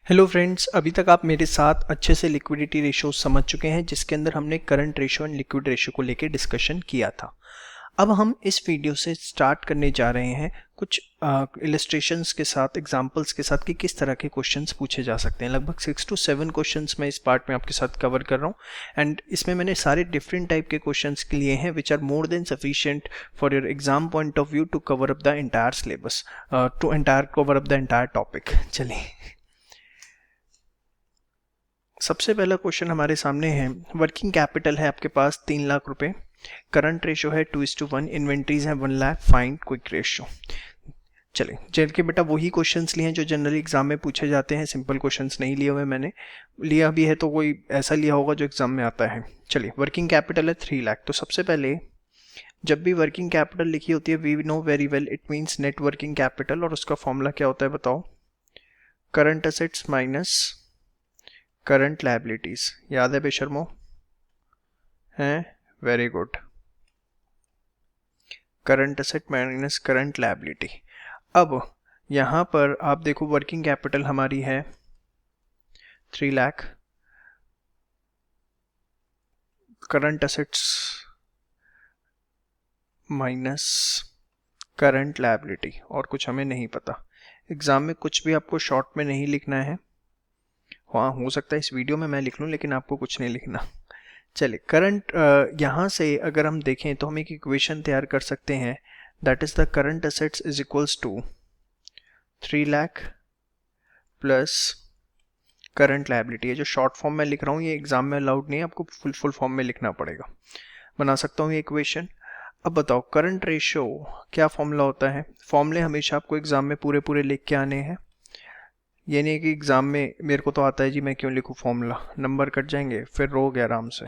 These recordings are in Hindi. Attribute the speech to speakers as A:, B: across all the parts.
A: हेलो फ्रेंड्स, अभी तक आप मेरे साथ अच्छे से लिक्विडिटी रेशो समझ चुके हैं, जिसके अंदर हमने current ratio and liquid ratio को लेकर डिस्कशन किया था। अब हम इस वीडियो से स्टार्ट करने जा रहे हैं कुछ इलस्ट्रेशंस के साथ, एग्जांपल्स के साथ कि किस तरह के क्वेश्चंस पूछे जा सकते हैं। लगभग 6 to 7 क्वेश्चंस मैं इस पार्ट में आपके साथ कवर कर रहा हूं एंड इसमें मैंने सारे डिफरेंट टाइप के क्वेश्चंस के लिए हैं which are more than sufficient for your exam point of view to cover up the entire syllabus, to cover up the entire topic. चलिए, सबसे पहला क्वेश्चन हमारे सामने है। वर्किंग कैपिटल है आपके पास 3 लाख रुपए, करंट रेशो है 2:1, इन्वेंट्रीज है 1 लाख, फाइंड क्विक रेशो। चले जेल के बेटा वही क्वेश्चंस लिए हैं जो जनरली एग्जाम में पूछे जाते हैं, सिंपल क्वेश्चंस नहीं लिए हुए मैंने, लिया भी है तो कोई ऐसा लिया होगा जो एग्जाम में आता है। चलिए, वर्किंग कैपिटल है 3 लाख। तो सबसे पहले जब भी वर्किंग कैपिटल लिखी होती है, we know very well it means net working capital, और उसका फॉर्मूला क्या होता है बताओ? Current assets minus current liabilities. याद है बेशर्मो? हैं? Very good. Current asset minus current liability. अब यहां पर आप देखो, वर्किंग कैपिटल हमारी है 3 lakh, current assets minus current liability, और कुछ हमें नहीं पता। एग्जाम में कुछ भी आपको शॉर्ट में नहीं लिखना है। हाँ, हो सकता है इस वीडियो में मैं लिख लूँ, लेकिन आपको कुछ नहीं लिखना। चलिए, करंट यहाँ से अगर हम देखें तो हम एक इक्वेशन तैयार कर सकते हैं, that is the current assets is equals to 3 lakh plus current liability. है जो शॉर्ट फॉर्म में लिख रहा हूँ, ये एग्जाम में अलाउड नहीं है, आपको फुल फॉर्म में लिखना पड़ेगा। बना सकता हूँ ये इक्वेशन। अब बताओ, करंट रेशो क्या फॉर्मूला होता है? फॉर्मूले हमेशा आपको एग्जाम में पूरे पूरे लिख के आने हैं। ये नहीं है कि एग्जाम में मेरे को तो आता है जी, मैं क्यों लिखूँ फॉर्मूला, नंबर कट जाएंगे, फिर रोगे आराम से।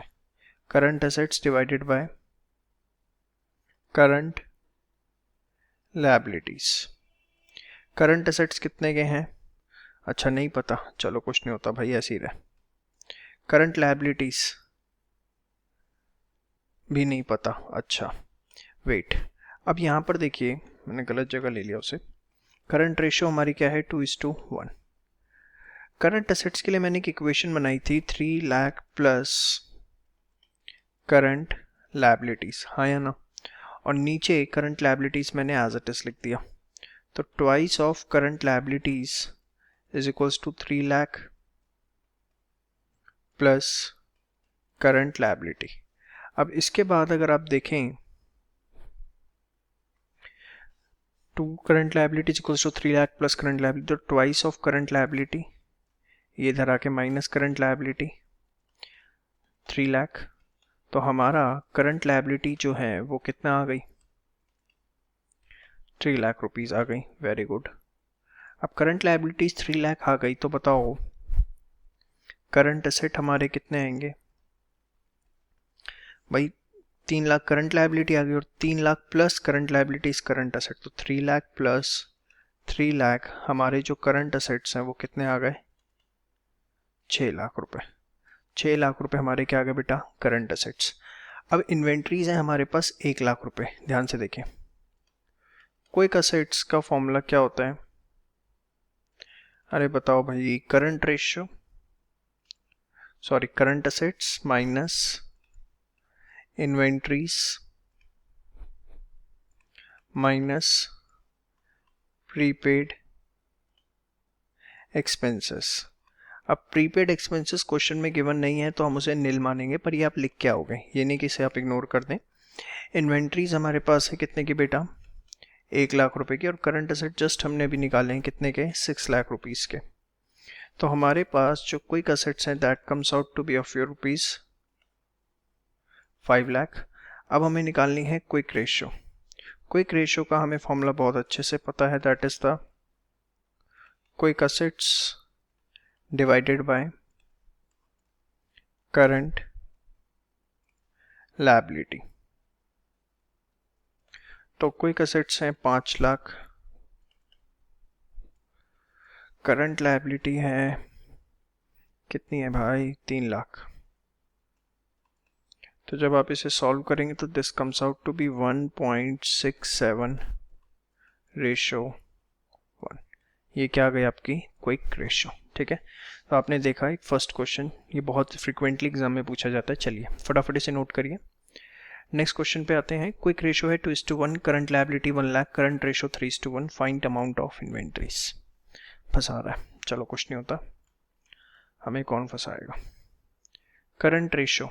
A: Current assets divided by current liabilities. Current assets कितने के हैं? अच्छा, नहीं पता, चलो कुछ नहीं होता भाई, ऐसे ही रहे। करंट लायबिलिटीज भी नहीं पता। अच्छा वेट, अब यहां पर देखिए, मैंने गलत जगह ले लिया उसे। करंट रेशियो हमारी क्या है? 2:1। करंट असेट्स के लिए मैंने एक इक्वेशन बनाई थी, 3 लाख प्लस करंट लायबिलिटीज, हाँ या ना? और नीचे करंट लायबिलिटीज मैंने एज इट इज लिख दिया। तो twice of current liabilities is equals to 3 lakh plus current liability. अब इसके बाद अगर आप देखें, two current liability equals to 3 lakh plus current liability, तो ट्वाइस ऑफ करंट लायबिलिटी, ये इधर आके माइनस करंट लायबिलिटी 3 लाख। तो हमारा करंट लायबिलिटी जो है वो कितना आ गई? 3 लाख रुपीज आ गई। Very good. अब करंट लायबिलिटीज 3 लाख आ गई, तो बताओ करंट असेट हमारे कितने आएंगे? भाई 3 लाख करंट लायबिलिटी आ गई, और 3 lakh plus current liabilities current asset, तो 3 लाख प्लस 3 लाख, हमारे जो करंट असेट्स हैं वो कितने आ गए? 6 लाख रुपए। 6 लाख रुपए हमारे क्या आ गए बेटा? Current assets. अब इन्वेंट्रीज है हमारे पास 1 लाख रुपए। ध्यान से देखें, क्विक असेट्स का फॉर्मूला क्या होता है? अरे बताओ भाई, current ratio, sorry, current assets minus inventories minus prepaid expenses. अब प्रीपेड एक्सपेंसेस क्वेश्चन में गिवन नहीं है तो हम उसे नील मानेंगे, पर ये आप लिख के आओगे, ये नहीं कि इसे आप इग्नोर कर दें। इन्वेंट्रीज हमारे पास है कितने की बेटा? 1 लाख रुपए की, और करंट असेट जस्ट हमने भी निकाले हैं कितने के? 6 लाख रुपीज के। तो हमारे पास जो क्विक असेट्स हैं that comes out to be of your rupees 5 lakh. अब हमें निकालनी है क्विक रेशियो। क्विक रेशियो का हमें फॉर्मूला बहुत अच्छे से पता है, that is the quick assets divided by current liability. तो क्विक असेट्स हैं 5 लाख, करंट लायबिलिटी है कितनी है भाई? 3 लाख। तो जब आप इसे सॉल्व करेंगे तो this comes out to be 1.67 ratio 1। ये क्या आ गई आपकी क्विक रेशो। ठीक है, तो आपने देखा एक फर्स्ट क्वेश्चन, ये बहुत फ्रिक्वेंटली एग्जाम में पूछा जाता है। चलिए फटाफट इसे नोट करिए। नेक्स्ट क्वेश्चन पे आते हैं। क्विक रेशो है 2:1, current liability 1 lakh, current ratio 3:1, find amount of inventories. फंसा रहा है, चलो कुछ नहीं होता, हमें कौन फंसाएगा। करंट रेशो,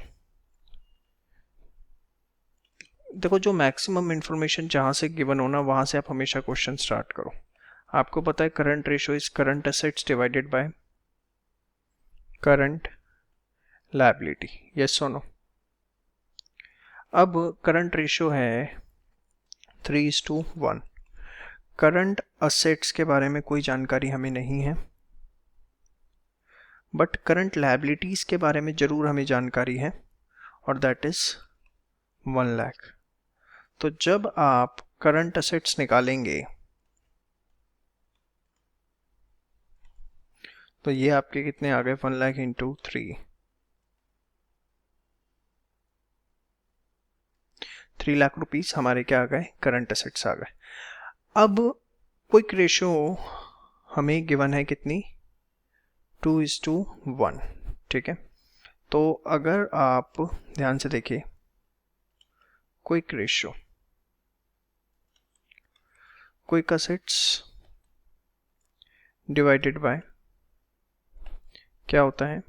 A: देखो जो मैक्सिमम इंफॉर्मेशन जहां से गिवन होना वहां से आप हमेशा क्वेश्चन स्टार्ट करो। आपको पता है current ratio is current assets divided by current liability, yes और नो। अब करंट रेशो है 3:1। करंट असेट्स के बारे में कोई जानकारी हमें नहीं है, बट करंट लायबिलिटीज के बारे में जरूर हमें जानकारी है, और दैट इज 1 लाख। तो जब आप करंट असेट्स निकालेंगे तो ये आपके कितने आ गए, 1 लाख इंटू 3 लाख रुपीस हमारे क्या आ गए, करंट असेट्स आ गए। अब क्विक रेशो हमें गिवन है कितनी, 2:1, ठीक है। तो अगर आप ध्यान से देखिए, quick ratio, quick assets divided by क्या होता है,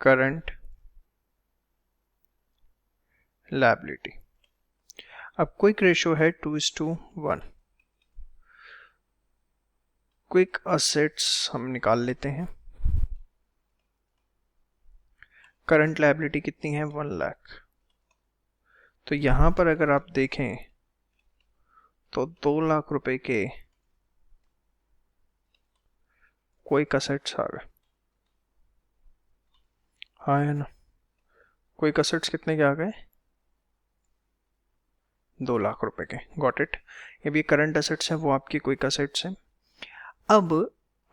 A: करंट लायबिलिटी। अब क्विक रेशो है 2:1, क्विक असेट्स हम निकाल लेते हैं, करंट लायबिलिटी कितनी है, 1 लाख। तो यहां पर अगर आप देखें तो 2 लाख रुपए के क्विक असेट्स आ गए, हाँ है ना। क्विक असेट्स कितने के आ गए, 2 लाख रुपए के, गॉट इट। ये भी करंट असेट्स है, वो आपकी क्विक असेट्स है। अब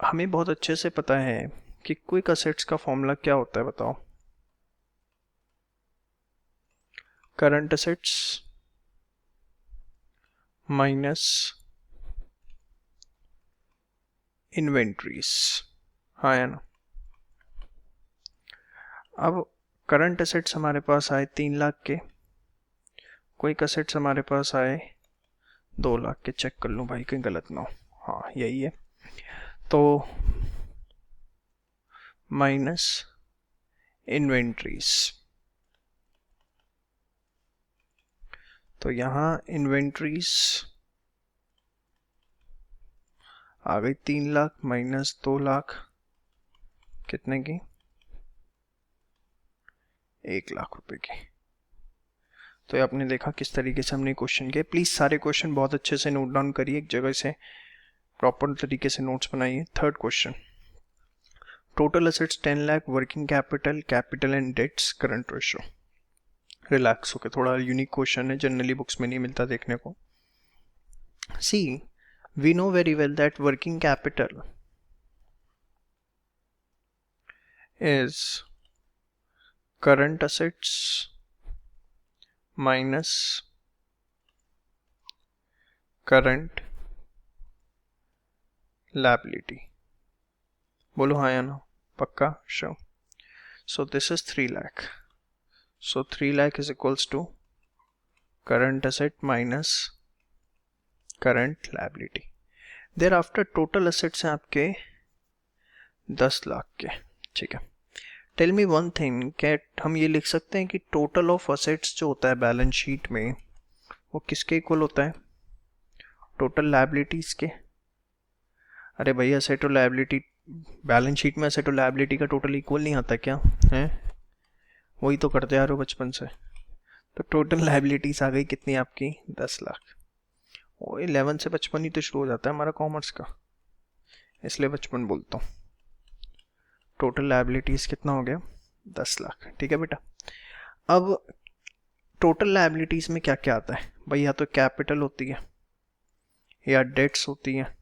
A: हमें बहुत अच्छे से पता है कि क्विक असेट्स का फॉर्मूला क्या होता है, बताओ। करंट असेट्स माइनस इन्वेंट्रीज, हाँ है ना। अब करंट असेट्स हमारे पास आए 3 लाख के, क्विक असेट्स हमारे पास आए 2 लाख के। चेक कर लूँ भाई कहीं गलत ना हो, हाँ यही है। तो माइनस इन्वेंट्रीज, तो यहां इन्वेंट्रीज आ गई 3 लाख माइनस 2 लाख, कितने की, 1 लाख रुपए की। तो ये आपने देखा किस तरीके से हमने क्वेश्चन किए। प्लीज सारे क्वेश्चन बहुत अच्छे से नोट डाउन करिए, एक जगह से प्रॉपर तरीके से नोट्स बनाइए। Third question, total assets 10 lakh, working capital, capital and debts, current ratio. Relax होके, थोड़ा यूनिक क्वेश्चन है, जनरली बुक्स में नहीं मिलता देखने को। See we know very well that working capital is current assets minus current liability. बोलो हाँ या नो, पक्का, शो। So this is 3 lakh, so 3 lakh is equals to current asset minus current liability. Thereafter total assets हैं आपके 10 लाख के, ठीक है। टेल मी वन थिंग, क्या हम ये लिख सकते हैं कि टोटल ऑफ असेट्स जो होता है बैलेंस शीट में वो किसके इक्वल होता है, टोटल लायबिलिटीज के? अरे भैया असेट और लायबिलिटी, बैलेंस शीट में असेट और लायबिलिटी का टोटल इक्वल नहीं आता क्या है, वही तो करते आ रहे हो बचपन से। तो टोटल लायबिलिटीज आ गई कितनी आपकी, 10 लाख। वो 11 से बचपन ही तो शुरू हो जाता है हमारा कॉमर्स का, इसलिए बचपन बोलता हूँ। टोटल लायबिलिटीज कितना हो गया, 10 लाख, ठीक है बेटा। अब टोटल लायबिलिटीज में क्या क्या आता है भाई, या तो कैपिटल होती है या डेट्स होती है,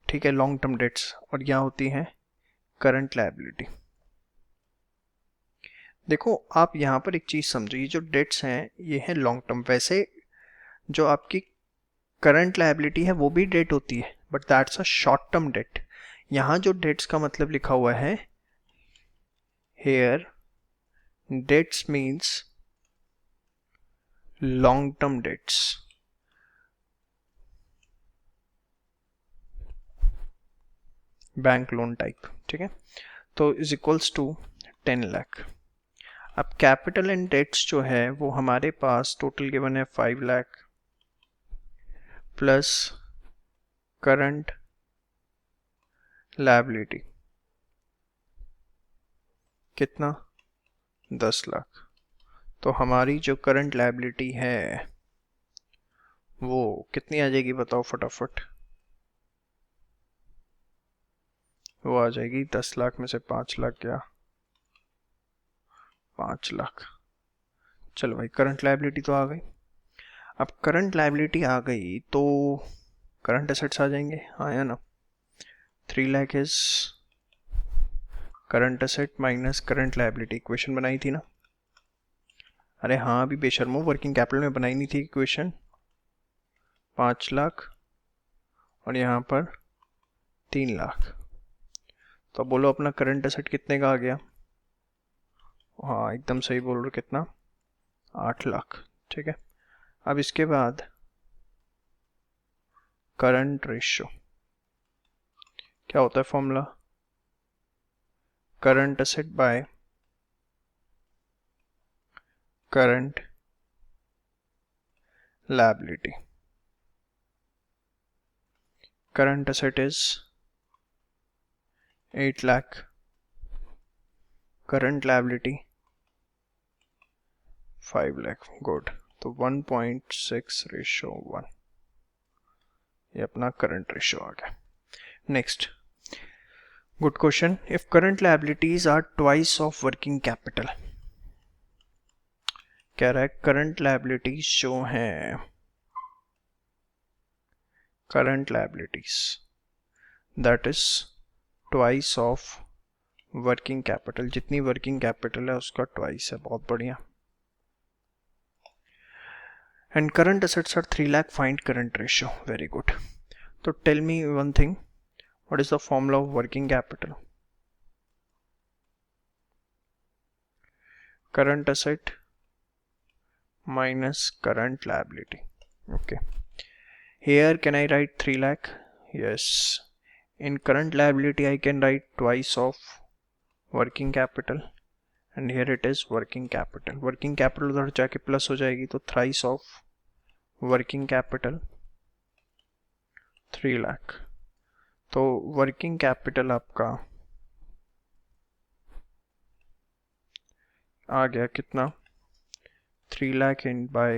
A: ठीक है, लॉन्ग टर्म डेट्स, और यहाँ होती है करंट लायबिलिटी। देखो आप यहाँ पर एक चीज समझो, ये जो डेट्स हैं ये है लॉन्ग टर्म। वैसे जो आपकी करंट लायबिलिटी है वो भी डेट होती है, but that's a short term debt. यहाँ जो डेट्स का मतलब लिखा हुआ है, here debts means long term debts. Bank loan type, ठीक है। तो इज इक्वल्स टू 10 लाख। अब कैपिटल एंड डेट्स जो है वो हमारे पास टोटल गिवन है 5 लाख प्लस करंट लायबिलिटी कितना, 10 लाख। तो हमारी जो करंट लायबिलिटी है वो कितनी आ जाएगी बताओ फटाफट। वो आ जाएगी 10 लाख में से 5 लाख गया, 5 लाख। चलो भाई करंट लायबिलिटी तो आ गई। अब करंट लायबिलिटी आ गई तो करंट एसेट्स आ जाएंगे, हाँ या ना। 3 lakh is current asset minus current liability, equation बनाई थी ना। अरे हाँ अभी बेशर्मो वर्किंग कैपिटल में बनाई नहीं थी इक्वेशन। 5 लाख और यहाँ पर 3 लाख। तो बोलो अपना करंट एसेट कितने का आ गया। हाँ एकदम सही बोल रहे हो, कितना, 8 लाख, ठीक है। अब इसके बाद करंट रेशियो क्या होता है formula, current asset by current liability. Current asset is 8 lakh, current liability 5 lakh, good. तो 1.6:1 ये अपना करंट रेशियो आ गया। Next good question, if current liabilities are twice of working capital. कह रहा है करंट लायबिलिटीज जो हैं, current liabilities that is twice of working capital, जितनी वर्किंग कैपिटल है उसका ट्वाइस है, बहुत बढ़िया। And current assets are 3 lakh, find current ratio, very good. तो tell me one thing, what is the formula of working capital. Current asset minus current liability, okay. Here can I write 3 lakh? Yes. In current liability I can write twice of working capital and here it is working capital. Working capital उधर जाके प्लस हो जाएगी तो thrice of working capital 3 lakh. तो वर्किंग कैपिटल आपका आ गया कितना, 3 lakh in by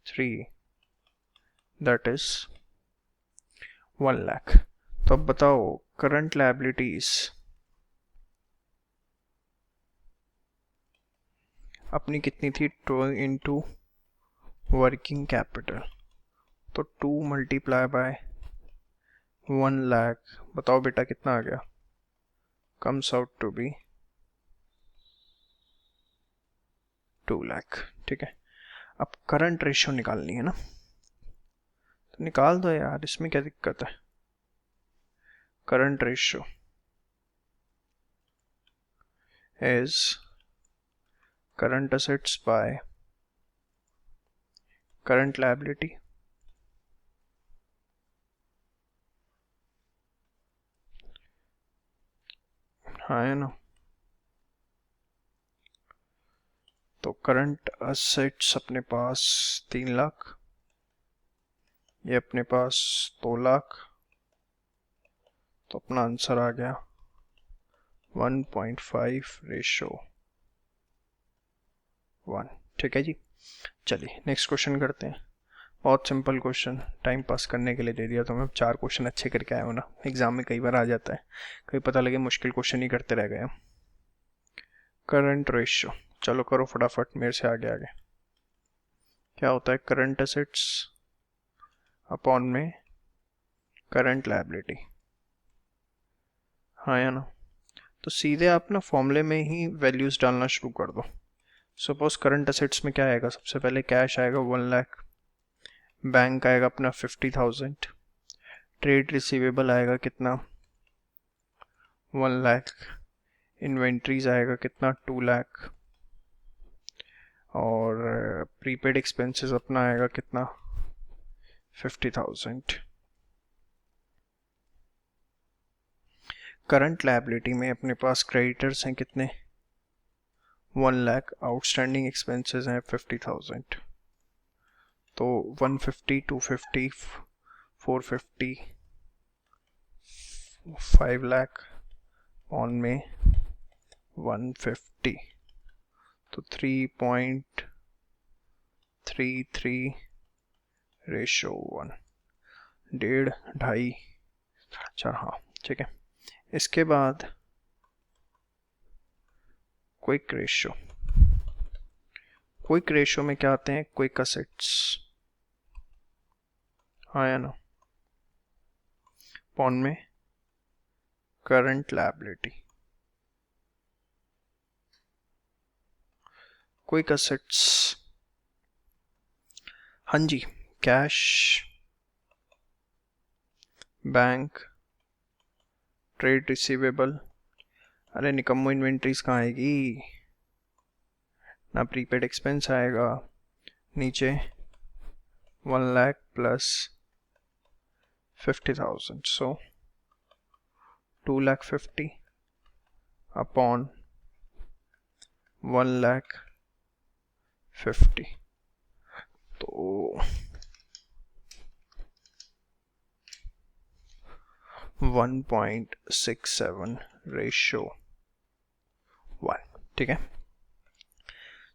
A: 3 that is 1 lakh। तो अब बताओ करंट लायबिलिटीज अपनी कितनी थी, 2 इंटू वर्किंग कैपिटल, तो 2 मल्टीप्लाई बाय 1 लाख। बताओ बेटा कितना आ गया, comes out to be 2 lakh, ठीक है। अब करंट रेशियो निकालनी है ना, तो निकाल दो यार, इसमें क्या दिक्कत है। Current ratio is current assets bye current liability हाँ है ना। तो करंट एसेट्स अपने पास 3 लाख, ये अपने पास 2 लाख, तो अपना आंसर आ गया 1.5:1, ठीक है जी। चलिए नेक्स्ट क्वेश्चन करते हैं। बहुत सिंपल क्वेश्चन, टाइम पास करने के लिए दे दिया तो मैं 4 क्वेश्चन अच्छे करके आया हूँ ना, एग्जाम में कई बार आ जाता है, कभी पता लगे मुश्किल क्वेश्चन ही करते रह गए। करंट रेशियो, चलो करो फटाफट मेरे से आगे आगे। क्या होता है, करंट एसेट्स अपॉन में करंट लायबिलिटी, हाँ या ना। तो सीधे आप ना फॉर्मूले में ही वैल्यूज डालना शुरू कर दो। सपोज करंट एसेट्स में क्या आएगा, सबसे पहले कैश आएगा 1 लाख बैंक आएगा अपना 50,000, ट्रेड रिसीवेबल आएगा कितना 1 लाख, इन्वेंट्रीज आएगा कितना 2 लाख, और प्रीपेड एक्सपेंसेस अपना आएगा कितना 50,000। करंट लायबिलिटी में अपने पास क्रेडिटर्स हैं कितने 1 लाख, आउटस्टैंडिंग एक्सपेंसेस हैं 50,000, तो 150, 250, 450, 5 लाख ऑन में 150, तो 3.33 रेशो 1, 1.5, 2.5, 4, हाँ ठीक है। इसके बाद क्विक रेशो, क्विक रेशो में क्या आते हैं क्विक असेट्स, हाँ या ना, पॉन में करंट लायबिलिटी, क्विक असेट्स, हाँ जी, कैश, बैंक, ट्रेड रिसीवेबल, अरे निकम्मो इन्वेंट्रीज कहाँ आएगी ना, प्रीपेड एक्सपेंस आएगा नीचे 1 लाख प्लस 50,000, सो 2,50,000 अपॉन 1,50,000, तो 1.67 रेशो 1, ठीक है।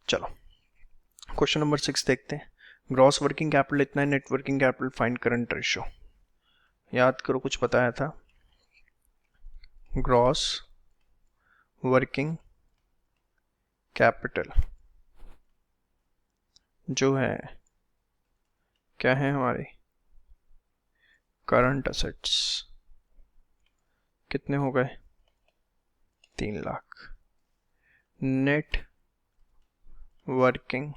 A: चलो क्वेश्चन नंबर 6 देखते हैं। ग्रॉस वर्किंग कैपिटल इतना है, net working capital find current ratio. याद करो कुछ बताया था, ग्रॉस वर्किंग कैपिटल जो है क्या है हमारे करंट असेट्स, कितने हो गए 3 लाख, नेट वर्किंग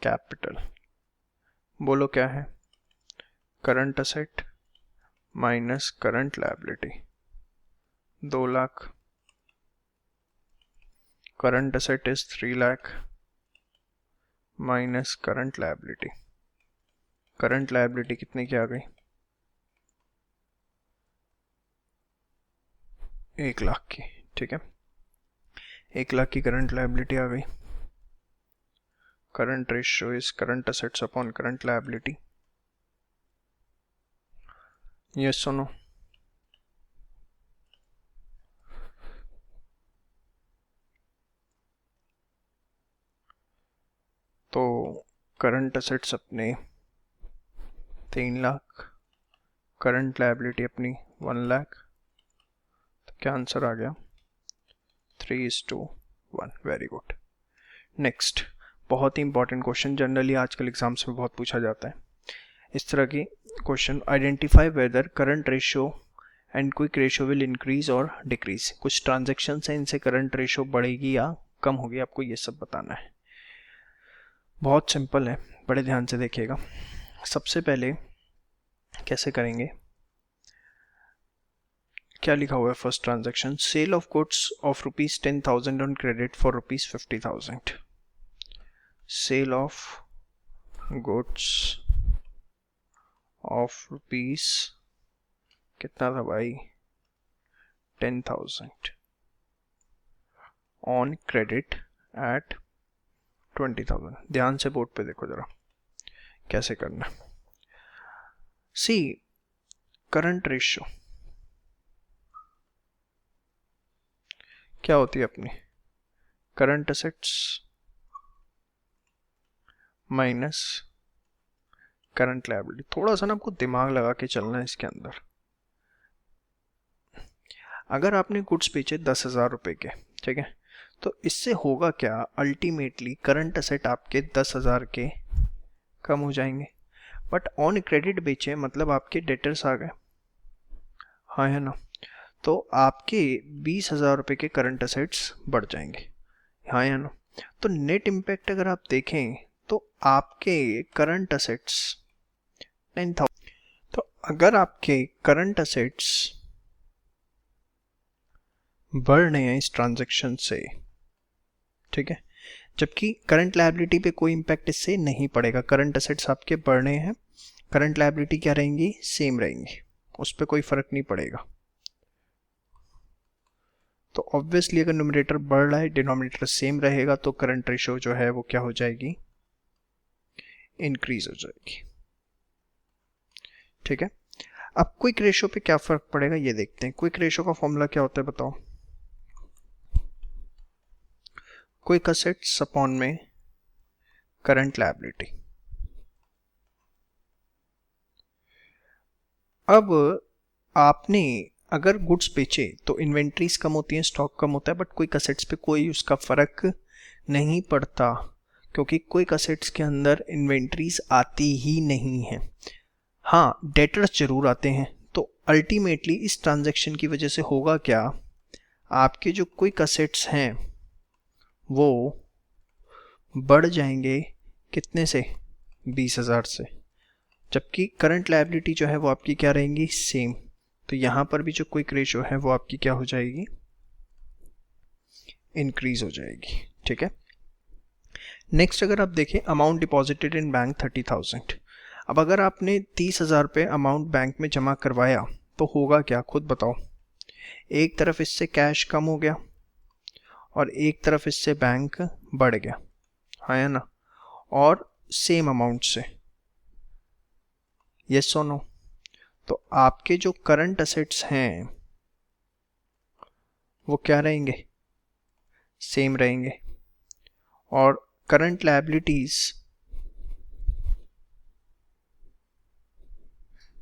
A: कैपिटल बोलो क्या है, current asset minus current liability, 2 lakh, current asset is 3 lakh minus current liability, current liability कितने की आ गई 1 लाख की, ठीक है, 1 लाख की करंट लायबिलिटी आ गई। Current ratio is current assets upon current liability, yes सुनो, तो करंट असेट्स अपने 3 लाख, करंट लायबिलिटी अपनी 1 लाख, तो क्या आंसर आ गया 3:1, वेरी गुड। नेक्स्ट, बहुत ही इंपॉर्टेंट क्वेश्चन, जनरली आजकल एग्जाम्स में बहुत पूछा जाता है इस तरह की question, identify whether current ratio and quick ratio will increase और डिक्रीज। कुछ ट्रांजेक्शन है इनसे करंट रेशियो बढ़ेगी या कम होगी, आपको ये सब बताना है। बहुत सिंपल है, बड़े ध्यान से देखिएगा। सबसे पहले कैसे करेंगे, क्या लिखा हुआ है first transaction, sale of goods of ₹10,000 on credit for ₹50,000, sale of goods of rupees कितना था भाई 10,000 ऑन क्रेडिट एट 20,000। ध्यान से बोर्ड पे देखो जरा कैसे करना। सी करंट रेशियो क्या होती है अपनी, current assets minus current liability. थोड़ा सा ना आपको दिमाग लगा के चलना है इसके अंदर। अगर आपने गुड्स बेचे 10,000 रुपए के, ठीक है, तो इससे होगा क्या, अल्टीमेटली करंट असेट आपके 10,000 के कम हो जाएंगे, बट ऑन क्रेडिट बेचे मतलब आपके डेटर्स आ गए, हाँ है ना, तो आपके 20,000 रुपए के करंट असेट्स बढ़ जाएंगे, हाँ है ना। तो नेट इम्पैक्ट अगर आप देखें तो आपके करंट असेट्स 9,000, तो अगर आपके करंट असेट्स बढ़ रहे हैं इस ट्रांजैक्शन से, ठीक है, जबकि करंट लायबिलिटी पे कोई इंपैक्ट इससे नहीं पड़ेगा, करंट असेट्स आपके बढ़ रहे हैं, करंट लायबिलिटी क्या रहेंगी, सेम रहेंगी, उस पर कोई फर्क नहीं पड़ेगा। तो ऑब्वियसली अगर न्यूमरेटर बढ़ रहा है, डिनोमिनेटर सेम रहेगा, तो करंट रेशो जो है वो क्या हो जाएगी, इंक्रीज हो जाएगी। ठीक है, अब क्विक रेशो पे क्या फर्क पड़ेगा ये देखते हैं। क्विक रेशो का फॉर्मूला क्या होता है बताओ, क्विक असेट्स अपॉन में करंट लायबिलिटी। अब आपने अगर गुड्स बेचे तो इन्वेंट्रीज कम होती हैं, स्टॉक कम होता है, बट क्विक असेट्स पे कोई उसका फर्क नहीं पड़ता, क्योंकि क्विक असेट्स के अंदर इन्वेंट्रीज आती ही नहीं है। हाँ, डेटर्स जरूर आते हैं। तो अल्टीमेटली इस ट्रांजैक्शन की वजह से होगा क्या, आपके जो क्विक असेट्स हैं वो बढ़ जाएंगे, कितने से, 20,000 से, जबकि करंट लायबिलिटी जो है वो आपकी क्या रहेंगी, सेम। तो यहां पर भी जो क्विक रेशो है वो आपकी क्या हो जाएगी, इंक्रीज हो जाएगी। ठीक है, नेक्स्ट अगर आप देखें, अमाउंट डिपॉजिटेड इन बैंक 30,000। अब अगर आपने 30,000 पे अमाउंट बैंक में जमा करवाया तो होगा क्या, खुद बताओ। एक तरफ इससे कैश कम हो गया और एक तरफ इससे बैंक बढ़ गया, है ना, और सेम अमाउंट से, यस और नो। तो आपके जो करंट असेट्स हैं वो क्या रहेंगे, सेम रहेंगे, और करंट लायबिलिटीज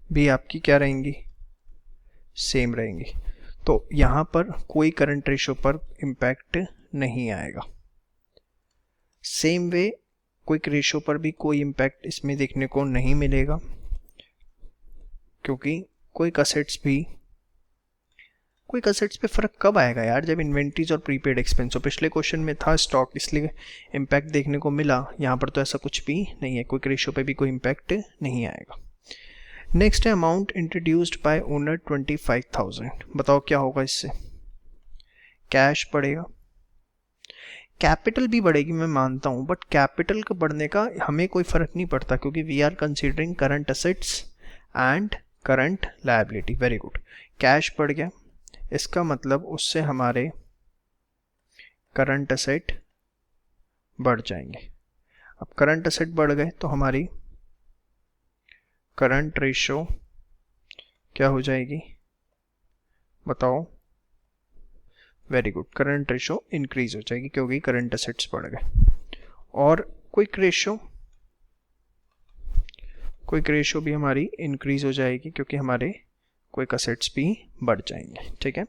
A: भी आपकी क्या रहेंगी, सेम रहेंगी। तो यहां पर कोई करंट रेशो पर इम्पैक्ट नहीं आएगा। सेम वे क्विक रेशो पर भी कोई इम्पैक्ट इसमें देखने को नहीं मिलेगा, क्योंकि क्विक असेट्स पे फर्क कब आएगा यार, जब इन्वेंट्रीज और प्रीपेड एक्सपेंस हो। पिछले क्वेश्चन में था स्टॉक, इसलिए इम्पैक्ट देखने को मिला, यहाँ पर तो ऐसा कुछ भी नहीं है, क्विक रेशो पे भी कोई इम्पैक्ट नहीं आएगा। नेक्स्ट है अमाउंट इंट्रोड्यूस्ड बाय ओनर 25,000। बताओ क्या होगा इससे, कैश बढ़ेगा, कैपिटल भी बढ़ेगी मैं मानता हूँ, बट कैपिटल का बढ़ने का हमें कोई फर्क नहीं पड़ता, क्योंकि we are considering current assets and current liability. Very good, cash बढ़ गया, इसका मतलब उससे हमारे करंट असेट बढ़ जाएंगे। अब करंट असेट बढ़ गए तो हमारी करंट रेशो क्या हो जाएगी बताओ, very good, current ratio increase हो जाएगी क्योंकि करंट असेट्स बढ़ गए। और क्विक रेशो भी हमारी इंक्रीज हो जाएगी क्योंकि हमारे क्विक असेट्स भी बढ़ जाएंगे। ठीक है,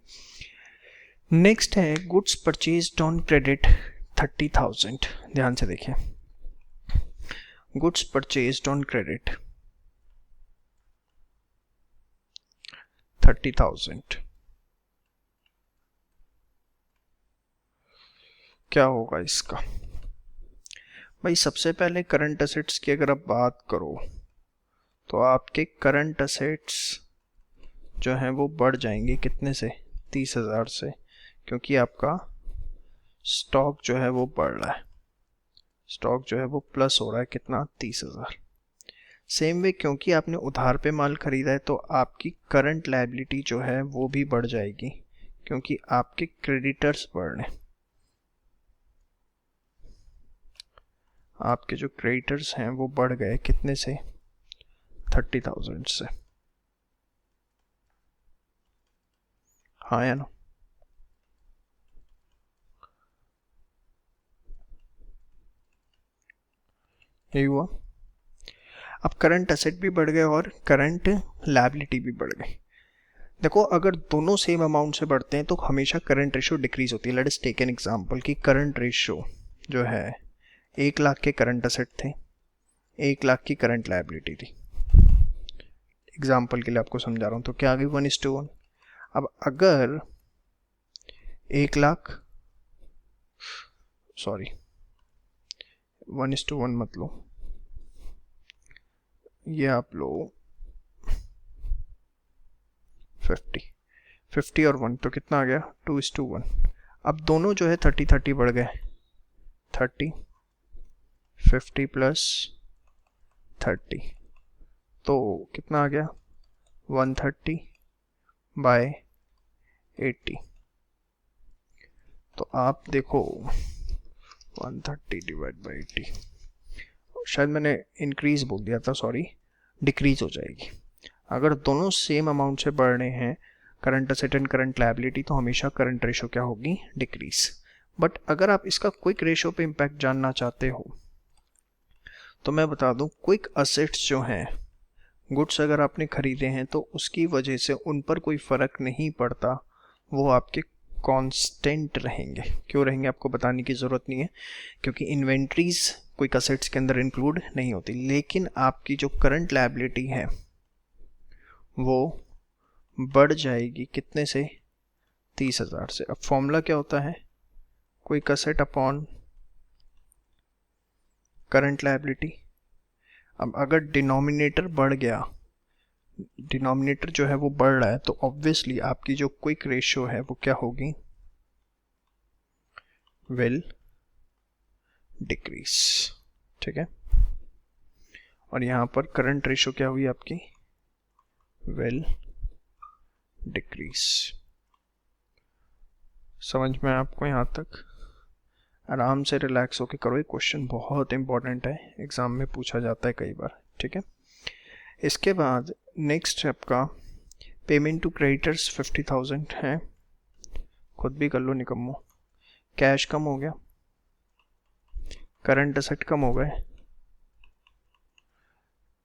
A: नेक्स्ट है गुड्स परचेज्ड ऑन क्रेडिट 30,000। ध्यान से देखिए, गुड्स परचेज्ड ऑन क्रेडिट 30,000, क्या होगा इसका भाई। सबसे पहले करंट असेट्स की अगर आप बात करो तो आपके करंट असेट्स जो हैं वो बढ़ जाएंगे, कितने से, 30,000 से, क्योंकि आपका स्टॉक जो है वो बढ़ रहा है, स्टॉक जो है वो प्लस हो रहा है, कितना, 30,000। सेम वे क्योंकि आपने उधार पे माल खरीदा है तो आपकी करंट लायबिलिटी जो है वो भी बढ़ जाएगी, क्योंकि आपके क्रेडिटर्स बढ़ रहे हैं, आपके जो क्रेडिटर्स हैं वो बढ़ गए, कितने से, 30,000 से, हाँ या ना। यही हुआ। अब करंट असेट भी बढ़ गए और करंट लायबिलिटी भी बढ़ गई। देखो, अगर दोनों सेम अमाउंट से बढ़ते हैं तो हमेशा करंट रेशो डिक्रीज होती है। Let us take an example कि करंट रेशो जो है 1 लाख के करंट असेट थे, 1 लाख की करंट लायबिलिटी थी, एग्जाम्पल के लिए आपको समझा रहा हूँ, तो क्या आ गई, 1:1। अब अगर 1 लाख, सॉरी 1:1 मत लो, ये आप लो 50 और 1 तो कितना आ गया 2:1। अब दोनों जो है 30 बढ़ गए, 30 50 प्लस 30 तो कितना आ गया 130/80। तो आप देखो 130 डिवाइड बाई 80, शायद मैंने इंक्रीज बोल दिया था, सॉरी, डिक्रीज हो जाएगी। अगर दोनों सेम अमाउंट से बढ़ रहे हैं current asset and current liability तो हमेशा करंट रेशो क्या होगी, डिक्रीज। बट अगर आप इसका क्विक रेशो पे इम्पैक्ट जानना चाहते हो तो मैं बता दूं, क्विक असेट्स जो हैं, गुड्स अगर आपने खरीदे हैं तो उसकी वजह से उन पर कोई फ़र्क नहीं पड़ता, वो आपके कांस्टेंट रहेंगे। क्यों रहेंगे आपको बताने की ज़रूरत नहीं है, क्योंकि इन्वेंट्रीज क्विक असेट्स के अंदर इंक्लूड नहीं होती। लेकिन आपकी जो करंट लायबिलिटी है वो बढ़ जाएगी कितने से, 30,000 से। अब फॉर्मूला क्या होता है, quick asset upon current liability. अब अगर डिनोमिनेटर बढ़ गया, डिनोमिनेटर जो है वो बढ़ रहा है, तो ऑब्वियसली आपकी जो क्विक रेशियो है वो क्या होगी, विल डिक्रीज। ठीक है, और यहां पर करंट रेशियो क्या हुई आपकी, विल डिक्रीज। समझ में आपको यहां तक? आराम से रिलैक्स होकर करो, ये क्वेश्चन बहुत इंपॉर्टेंट है, एग्जाम में पूछा जाता है कई बार। ठीक है, इसके बाद नेक्स्ट आपका पेमेंट टू क्रेडिटर्स 50,000 है, खुद भी कर लो निकम्मो। कैश कम हो गया, करंट असेट कम हो गए,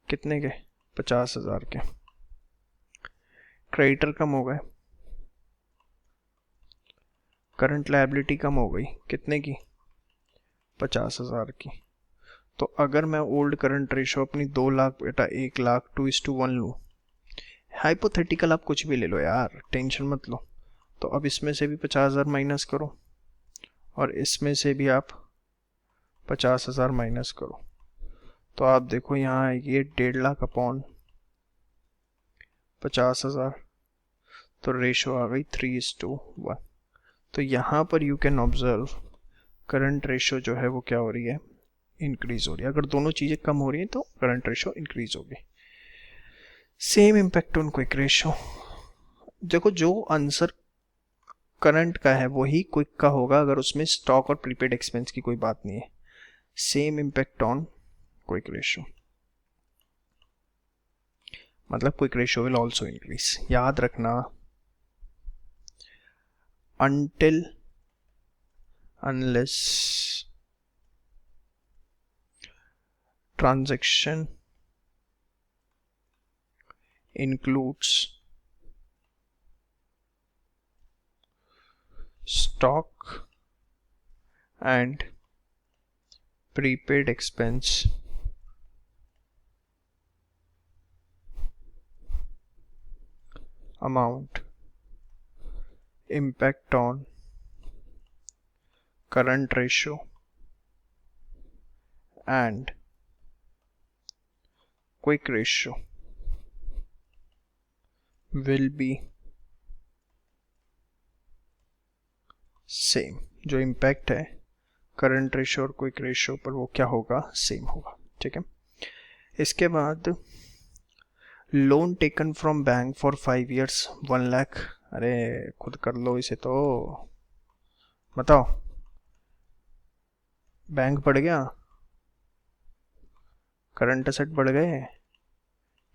A: कितने के, 50,000 के। क्रेडिटर कम हो गए, करंट लायबिलिटी कम हो गई, कितने की, 50,000 की। तो अगर मैं ओल्ड करंट रेशो अपनी 2 लाख बेटा 1 लाख 2:1 लूँ, हाइपोथेटिकल आप कुछ भी ले लो यार, टेंशन मत लो। तो अब इसमें से भी 50,000 माइनस करो और इसमें से भी आप 50,000 माइनस करो, तो आप देखो यहाँ ये 1.5 लाख अपॉन 50,000, तो रेशो आ गई 3:1। तो यहाँ पर you can observe current ratio जो है वो क्या हो रही है, इंक्रीज हो रही है। अगर दोनों चीज़ें कम हो रही हैं तो करंट रेशो इंक्रीज होगी। Same impact on quick ratio. देखो जो आंसर करंट का है वही क्विक का होगा अगर उसमें स्टॉक और प्रीपेड एक्सपेंस की कोई बात नहीं है। Same impact on quick ratio, मतलब quick ratio will also increase. याद रखना, until unless transaction includes stock and prepaid expense, amount impact on current ratio and quick ratio will be same. जो इम्पैक्ट है करंट रेशो और क्विक रेशो पर वो क्या होगा, सेम होगा। ठीक है, इसके बाद loan taken from bank for 5 years 1 lakh. अरे खुद कर लो इसे, तो बताओ, बैंक बढ़ गया, करंट असेट बढ़ गए,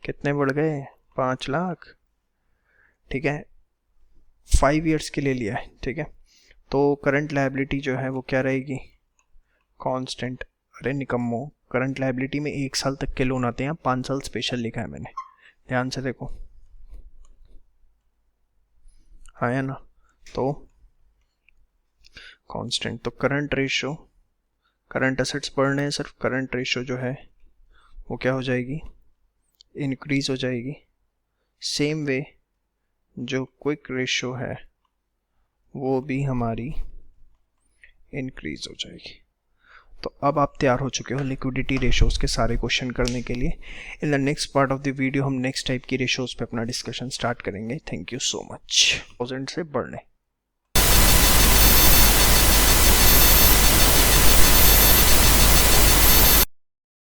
A: कितने बढ़ गए, 5 लाख। ठीक है, 5 years के लिए लिया है। ठीक है, तो करंट लायबिलिटी जो है वो क्या रहेगी, कांस्टेंट। अरे निकम्मो, करंट लायबिलिटी में 1 साल तक के लोन आते हैं, 5 साल स्पेशल लिखा है मैंने, ध्यान से देखो, हाँ है ना। तो कांस्टेंट, तो करंट रेशो, करंट असेट्स बढ़ रहे हैं, सिर्फ करंट रेशो जो है वो क्या हो जाएगी, इंक्रीज हो जाएगी। सेम वे जो क्विक रेशो है वो भी हमारी इंक्रीज हो जाएगी। तो अब आप तैयार हो चुके हो लिक्विडिटी रेशोज़ के सारे क्वेश्चन करने के लिए। In the next part of the video हम नेक्स्ट टाइप की रेशोज़ पे अपना डिस्कशन स्टार्ट करेंगे। Thank you so much. 1000 से बढ़ने